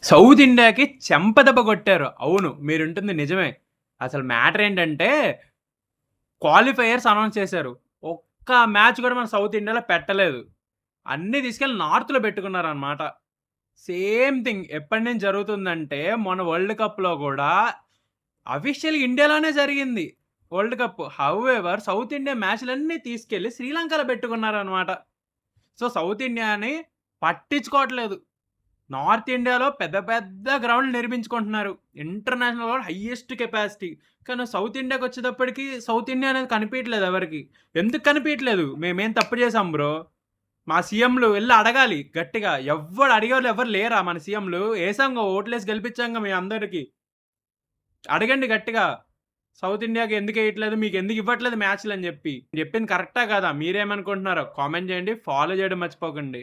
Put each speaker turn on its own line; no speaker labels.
South ఇండియాకి చెంపదెబ్బ కొట్టారు. అవును. మీరుంటుంది నిజమే. అసలు మ్యాటర్ ఏంటంటే క్వాలిఫైయర్స్ అనౌన్స్ చేశారు. ఒక్క మ్యాచ్ కూడా మన సౌత్ ఇండియాలో పెట్టలేదు. అన్నీ తీసుకెళ్ళి నార్త్‌లో పెట్టుకున్నారనమాట. సేమ్ థింగ్ ఎప్పటినుంచి జరుగుతుందంటే మొన్న వరల్డ్ కప్‌లో గూడా అఫీషియల్‌గా ఇండియాలోనే జరిగింది. World cup. However south India మ్యాచ్‌లన్నీ తీసుకెళ్ళి శ్రీలంకలో పెట్టుకున్నారనమాట. సో, సౌత్ ఇండియాని పట్టించుకోవట్లేదు. నార్త్ ఇండియాలో పెద్ద పెద్ద గ్రౌండ్‌లు నిర్మించుకుంటున్నారు. ఇంటర్నేషనల్ కూడా హైయెస్ట్ కెపాసిటీ. కానీ సౌత్ ఇండియాకొచ్చేటప్పటికి సౌత్ ఇండియా అనేది కనిపియట్లేదు ఎవరికీ. ఎందుకు కనిపియట్లేదు? మేమేం తప్పు చేసాం బ్రో? మా సీఎంలు ఎళ్లి అడగాలి గట్టిగా. ఎవ్వడు అడిగేవాళ్ళు ఎవ్వరు లేరా మన సీఎంలు? ఏసాంగా ఓట్లేసి గెలిపించాంగా మీ అందరికి. అడగండి గట్టిగా. సౌత్ ఇండియాకి ఎందుకేయట్లేదు? మీకెందుకు ఇవ్వట్లేదు మ్యాచ్‌లని జెప్పి. చెప్పింది కరెక్టా కాదా? మీరేమనుకుంటున్నారో కామెంట్ చేయండి. ఫాలో చేయడం మర్చిపోకండి.